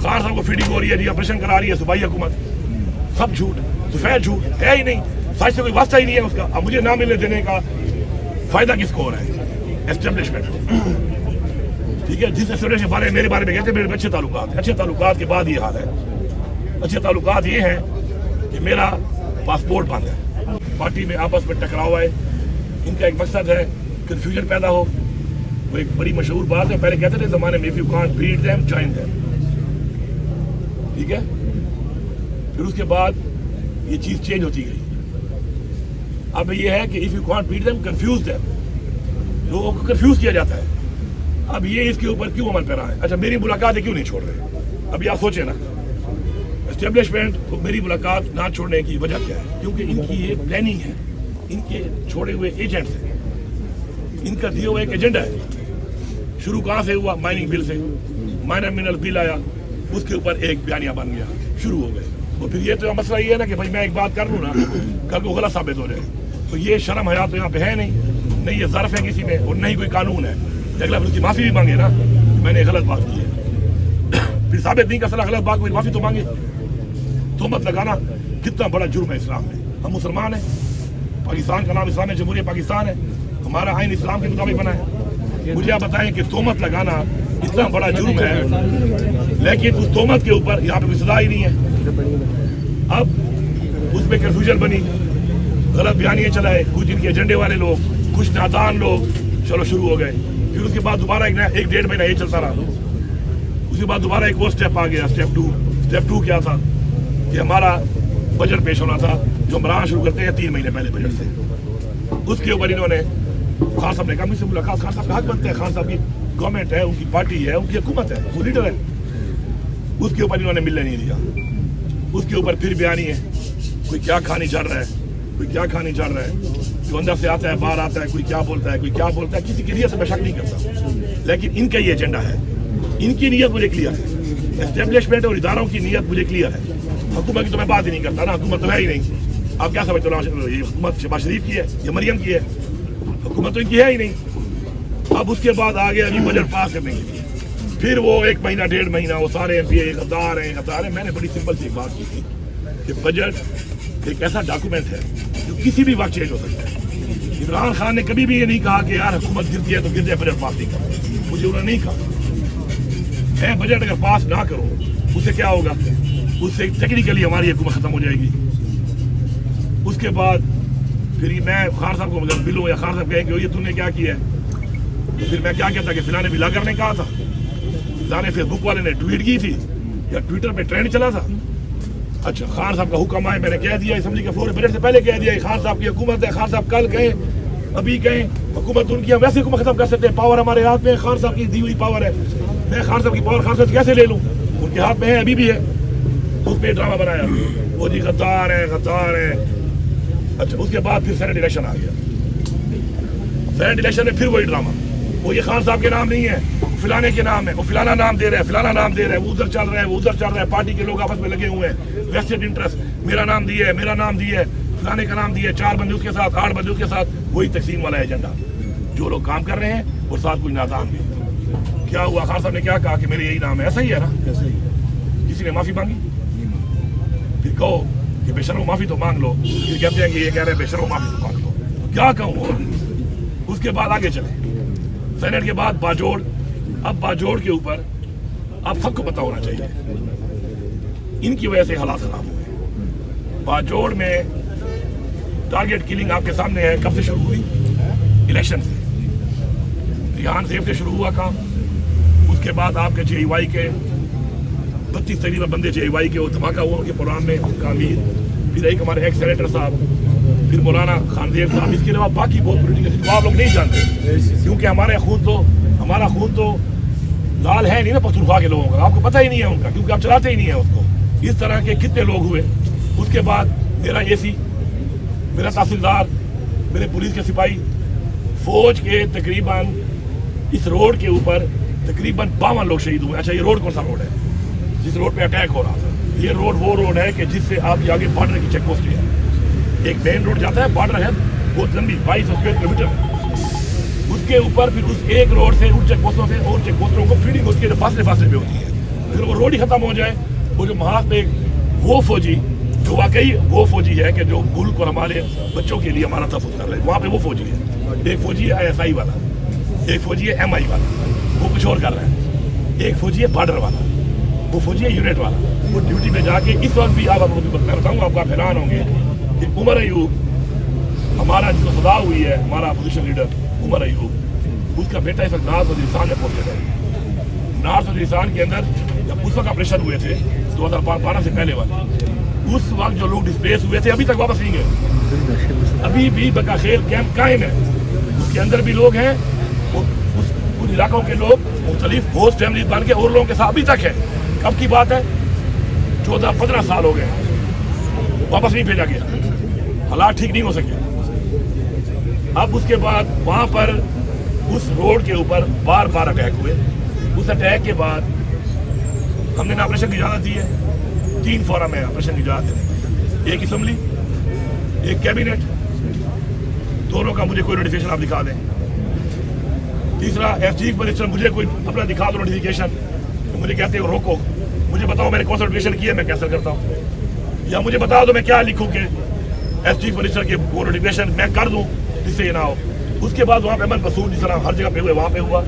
खान साहब को फीडिंग हो रही है जी, ऑपरेशन करा रही है सूबाई हुकूमत, सब झूठ, सफेद झूठ है ही नहीं, सच से कोई वास्ता ही नहीं है उसका। अब मुझे ना मिलने देने का फायदा किसको हो रहा है? एस्टेब्लिशमेंट, ठीक है, जिस एस्टेब्लिशमेंट के बारे में मेरे बारे में कहते हैं मेरे अच्छे ताल्लुकात के बाद ये हाल है। अच्छे ताल्लुकात ये हैं कि मेरा पासपोर्ट बंद है, पार्टी में आपस में टकराव है, इनका एक मकसद है कन्फ्यूजन पैदा हो। वो एक बड़ी मशहूर बात है, पहले कहते थे ज़माने में, if you can't beat them join them, ठीक है। फिर उसके बाद ये चीज़ चेंज होती गई। अब ये है कि if you can't beat them confuse them, लोगों को कंफ्यूज किया जाता है। अब ये इसके ऊपर क्यों अमल कर रहा है? अच्छा, मेरी मुलाकातें क्यों नहीं छोड़ रहे? अभी आप सोचें ना, एस्टेब्लिशमेंट को मेरी मुलाकात ना छोड़ने की वजह क्या है? क्योंकि इनकी ये प्लानिंग है, इनके छोड़े हुए एजेंट्स हैं, इनका दिया हुआ एक एजेंडा है। शुरू कहाँ से हुआ? माइनिंग बिल से, माइनर मिनरल बिल आया, उसके ऊपर एक बयानिया बन गया, शुरू हो गए। और फिर ये तो मसला ये है ना कि भाई मैं एक बात कर लूँ ना, कल को गलत साबित हो जाए। तो ये शर्म हया तो यहाँ पे है नहीं ये ज़र्फ है किसी में, और नहीं कोई कानून है। अगला फिर उसकी माफ़ी भी मांगे ना, मैंने गलत बात की है, फिर साबित नहीं कर सकता गलत बात, कोई माफ़ी तो मांगे। तो मत लगाना कितना बड़ा जुर्म है इस्लाम में। हम मुसलमान हैं, पाकिस्तान का नाम इस्लाम है, जमहूरियत पाकिस्तान है, हमारा आइन इस्लाम के मुताबिक बना है। मुझे आप बताएं कि तोहमत लगाना इतना बड़ा जुर्म है, लेकिन उस तोहमत के ऊपर यहाँ पे कोई सजा ही नहीं है। अब उसमें कन्फ्यूजन बनी, गलत बयानियाँ चलाए कुछ इनके एजेंडे वाले लोग, कुछ नादान लोग, चलो शुरू हो गए। फिर उसके बाद दोबारा एक डेढ़ महीना ये चलता रहा। उसके बाद दोबारा एक और स्टेप आ गया, स्टेप टू क्या था कि हमारा बजट पेश होना था, जो हम बनाना शुरू करते हैं 3 महीने पहले बजट से। उसके ऊपर इन्होंने, खान साहब ने कहा मुझसे मुलाकात, खान साहब का हक बनता है, खान साहब की गवर्नमेंट है, उनकी पार्टी है, उनकी हुकूमत है, वो लीडर है। उसके ऊपर इन्होंने मिलने नहीं दिया। उसके ऊपर फिर बयानी है, कोई क्या खानी चढ़ रहा है, कोई क्या खानी चढ़ रहा है, जो अंदर से आता है बाहर आता है, कोई क्या बोलता है, कोई क्या बोलता है, किसी की नीयत मैं शक नहीं करता, लेकिन इनका ये एजेंडा है, इनकी नीयत मुझे क्लियर है, एस्टेब्लिशमेंट और इदारों की नीयत मुझे क्लियर है। हुकूमत की तो मैं बात ही नहीं करता ना, हुकूमत तो है ही नहीं। आप क्या समझते हो, ये हुकूमत शहबाज शरीफ की है, ये मरियम की है? हुकूमत तो इनकी है ही नहीं। अब उसके बाद आ गया अभी बजट पास करने के लिए, फिर वो 1 महीना 1.5 महीना वो सारे MP गद्दार हैं। मैंने बड़ी सिंपल सी एक बात की थी कि बजट एक ऐसा डॉक्यूमेंट है जो किसी भी वक्त चेंज हो सकता है। इमरान खान ने कभी भी ये नहीं कहा कि यार हुकूमत गिरती है तो गिर जाए, बजट पास नहीं करो, मुझे उन्होंने नहीं कहा। मैं बजट अगर पास ना करो उससे क्या होगा? उससे टेक्निकली हमारी हुकूमत खत्म हो जाएगी। उसके बाद फिर मैं खान साहब को मतलब बिलो या खान साहब कहें कि ये तूने क्या किया है, तो फिर मैं क्या कहता कि फिलहाल बिलागर ने कहा था, फिलहाल फेसबुक वाले ने ट्वीट की थी, या ट्विटर पे ट्रेंड चला था। अच्छा, खान साहब का हुक्म आए, मैंने कह दिया असेंबली के फ्लोर, बजट से पहले कह दिया खान साहब की हुकूमत है, खान साहब कल कहें अभी कहें, हुकूमत उनकी, हम वैसे हुकूमत खत्म कर सकते हैं, पावर हमारे हाथ में, खान साहब की दी हुई पावर है। मैं खान साहब की पावर खान साहब से कैसे ले लूँ? उनके हाथ में है, अभी भी है। उस पर ड्रामा बनाया, वो जी गद्दार है। अच्छा, उसके बाद फिर सेनेट इलेक्शन आ गया। सेनेट इलेक्शन में फिर वही ड्रामा, वो ये खान साहब के नाम नहीं है, फिलाने के नाम है, वो फिलाना नाम दे रहा है, फिलाना नाम दे रहा है, वो उधर चल रहा है, वो उधर चल रहा है। पार्टी के लोग आपस में लगे हुए हैं, वेस्टेड इंटरेस्ट, मेरा नाम दिया है, मेरा नाम दिया है, फिलाने का नाम दिया है, 4 बंदूक के साथ, 8 बंदूक के साथ, वही तकसीम वाला एजेंडा जो लोग काम कर रहे हैं, और साथ कुछ नादान भी। क्या हुआ? खान साहब ने क्या कहा कि मेरे यही नाम है, ऐसा ही है ना? किसी ने माफी मांगी? फिर कहो कि बेशर्मो माफी तो मांग लो, फिर कहते हैं कि ये कह रहे हैं बेशर्मो माफी तो मांग लो। क्या कहूँ? उसके बाद आगे चले, सेनेट के बाद बाजोड़। अब बाजोड़ के ऊपर आप सबको पता होना चाहिए, इनकी वजह से हालात खराब हुए। बाजोड़ में टारगेट किलिंग आपके सामने है, कब से शुरू हुई? इलेक्शन से, रिहान सेफ से शुरू हुआ काम। उसके बाद आपके JY के 32 तकरीबन बंदे JY के, वो धमाका हुआ उनके प्रोग्राम में, उनका अमीर, फिर एक हमारे एक्स सेनेटर साहब, फिर मौलाना खानदेव साहब। इसके अलावा बाकी बहुत पोलिटिकल आप लोग नहीं जानते, क्योंकि हमारा खून तो लाल है नहीं ना पख्तूनख्वा के लोगों का, आपको पता ही नहीं है उनका, क्योंकि आप चलाते ही नहीं है उसको। इस तरह के कितने लोग हुए। उसके बाद मेरा AC, मेरा तहसीलदार, मेरे पुलिस के सिपाही, फौज के तकरीबन इस रोड के ऊपर तकरीबन 52 लोग शहीद हुए। अच्छा, ये रोड कौन सा रोड है जिस रोड पे अटैक हो रहा था? ये रोड वो रोड है कि जिससे आप आगे बॉर्डर की चेक पोस्ट है, एक मेन रोड जाता है, बॉर्डर है, बहुत लंबी 2200 किलोमीटर। उसके ऊपर फिर उस एक रोड से उन चेक पोस्टों से और चेक पोस्टों को फीडिंग उसके फासले पे होती है। پھر وہ روڈ ہی ختم ہو جائے. وہ جو وہاں پہ وہ فوجی جو واقعی وہ فوجی ہے کہ جو ملک اور ہمارے بچوں کے لیے ہمارا تحفظ کر رہے ہیں, وہاں پہ وہ فوجی ہے. ایک فوجی ہے ISI والا, ایک فوجی ہے MI والا, وہ کچھ اور کر رہا ہے. ایک فوجی ہے بارڈر والا, وہ فوجی ہے یونٹ والا. وہ ڈیوٹی پہ جا کے اس وقت بھی آپ میں بتاؤں آپ کا حیران ہوں گے کہ عمر ایوب ہمارا جس کو سزا ہوئی ہے, ہمارا اپوزیشن لیڈر عمر ایوب, اس کا بیٹا اس وقت نارتھ وزیرستان میں پوسٹڈ ہے. نارتھ وزیرستان کے اندر جب اس وقت آپریشن ہوئے تھے 2012 سے پہلے والے, اس وقت جو لوگ ڈسپلیس ہوئے تھے ابھی تک واپس نہیں گئے, ابھی بھی بقاخیر کیمپ قائم ہے. اس کے اندر بھی لوگ ہیں, ان علاقوں کے لوگ مختلف ہوسٹ فیملیز بن کے اور لوگوں کے ساتھ ابھی تک ہے. کب کی بات ہے, 14-15 سال ہو گئے, واپس نہیں بھیجا گیا, حالات ٹھیک نہیں ہو سکے. اب اس کے بعد وہاں پر اس روڈ کے اوپر بار بار اٹیک ہوئے. اس اٹیک کے بعد ہم نے آپریشن کی اجازت دی ہے. 3 فورا میں آپریشن کی اجازت دی, ایک اسمبلی, ایک کیبنٹ, دونوں کا مجھے کوئی نوٹیفیکیشن آپ دکھا دیں. تیسرا چیف منسٹر مجھے کوئی اپنا دکھا دو نوٹیفیکیشن, مجھے کہتے ہیں روکو, مجھے بتاؤ میں نے کون سا نوٹیفیکیشن کیا, میں کیسا کرتا ہوں, یا مجھے بتا دو میں کیا لکھوں کہ چیف منسٹر کے وہ نوٹیفیکیشن میں کر دوں جس سے یہ نہ ہو. اس کے بعد وہاں پہ امن پسون جس طرح ہر جگہ پہ ہوئے وہاں پہ ہوا.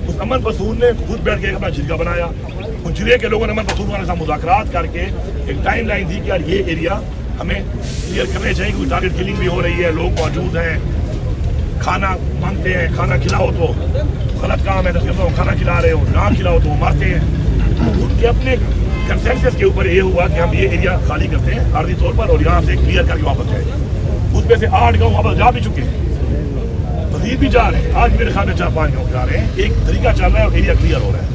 اس امن پسون نے خود بیٹھ کے اپنا جھرکا بنایا. ان جھرے کے لوگوں نے امن پسون والے ساتھ مذاکرات کر کے ایک ٹائم لائن دی کہ یار یہ ایریا ہمیں کلیئر کرنے چاہیے کیونکہ ٹارگیٹ کلنگ بھی ہو رہی ہے, لوگ موجود ہیں, کھانا مانگتے ہیں, کھانا کھلاؤ تو غلط کام ہے, کھانا کھلا رہے ہو, نہ کھلاؤ تو وہ مارتے ہیں. ان کے اپنے کنسنسس کے اوپر یہ ہوا کہ ہم یہ ایریا خالی کرتے ہیں عارضی طور پر اور یہاں سے کلیئر کر کے واپس جائیں. اس میں سے 8 گاؤں واپس جا بھی چکے ہیں, مزید بھی جا رہے ہیں. آج میرے خیال میں 4-5 گاؤں جا رہے ہیں. ایک طریقہ چل رہا ہے اور ایریا کلیئر ہو رہا ہے.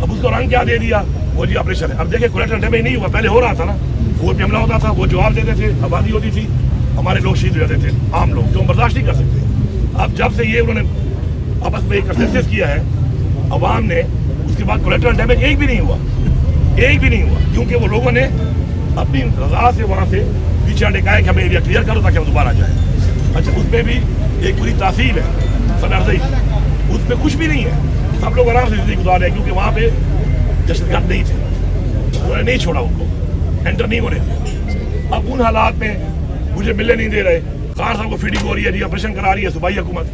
اب اس کو رنگ کیا دے دیا, وہ جی آپریشن ہے. اب دیکھیں کولیٹرل ڈیمیج نہیں ہوا, پہلے ہو رہا تھا نا, فوج پہ حملہ ہوتا تھا, وہ جواب دیتے تھے, آبادی ہوتی تھی, ہمارے لوگ شہید ہو جاتے تھے, عام لوگ جو ہم برداشت نہیں کر سکتے. اب جب سے یہ انہوں نے آپس میں ایک کنسنسس کیا ہے عوام نے, اس کے بعد کولیٹرل ڈیمیج ایک بھی نہیں ہوا, ایک بھی نہیں ہوا, کیونکہ وہ لوگوں نے اپنی رضا سے وہاں سے پیچھے ہٹے کہ ہمیں ایریا کلیئر کرو تاکہ ہم دوبارہ جائیں. اچھا اس میں بھی ایک پوری تحصیل ہے سنارزئی, اس میں کچھ بھی نہیں ہے, سب لوگ آرام سے زندگی گزار رہے ہیں کیونکہ وہاں پہ دہشت گرد نہیں تھے, انہوں نے نہیں چھوڑا, ان کو انٹر نہیں ہونے دیا. اب ان حالات میں مجھے ملنے نہیں دے رہے, خان صاحب کو فیڈنگ ہو رہی ہے, جی آپریشن کرا رہی ہے صوبائی حکومت,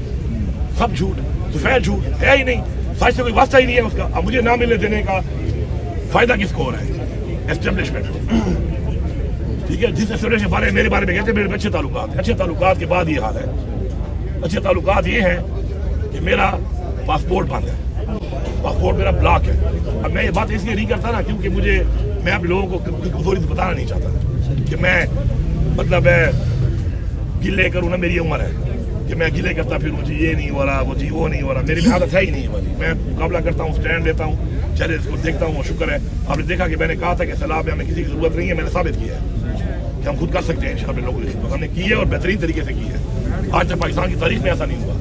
سب جھوٹ, سفید جھوٹ ہے ہی نہیں, سچ سے کوئی واسطہ ہی نہیں ہے اس کا. اب مجھے نہ ملنے دینے کا فائدہ کس کو ہو رہا ہے؟ اسٹیبلشمنٹ, ٹھیک ہے, جس اسٹیبلشمنٹ کے بارے میرے بارے میں کہتے ہیں میرے اچھے تعلقات, اچھے تعلقات کے بعد یہ حال ہے. اچھے تعلقات یہ ہیں کہ میرا پاسپورٹ بند ہے, پاسپورٹ میرا بلاک ہے. اب میں یہ بات اس لیے نہیں کرتا نا کیونکہ میں اب لوگوں کو کمزوری سے بتانا نہیں چاہتا کہ میں مطلب گلے کروں نا, میری عمر ہے کہ میں گلے کرتا پھر مجھے یہ نہیں ہو رہا, وہ جی وہ نہیں ہو رہا, میری عادت ہے ہی نہیں والی. میں مقابلہ کرتا ہوں, اسٹینڈ لیتا ہوں, چلے اس کو دیکھتا ہوں, شکر ہے آپ نے دیکھا کہ میں نے کہا تھا کہ سیلاب میں ہمیں کسی کی ضرورت نہیں ہے, میں نے ثابت کیا ہے کہ ہم خود کر سکتے ہیں انشاءاللہ. لوگوں نے ہم نے کی ہے اور بہترین طریقے سے کی ہے. آج تک پاکستان کی تاریخ میں ایسا نہیں ہوا.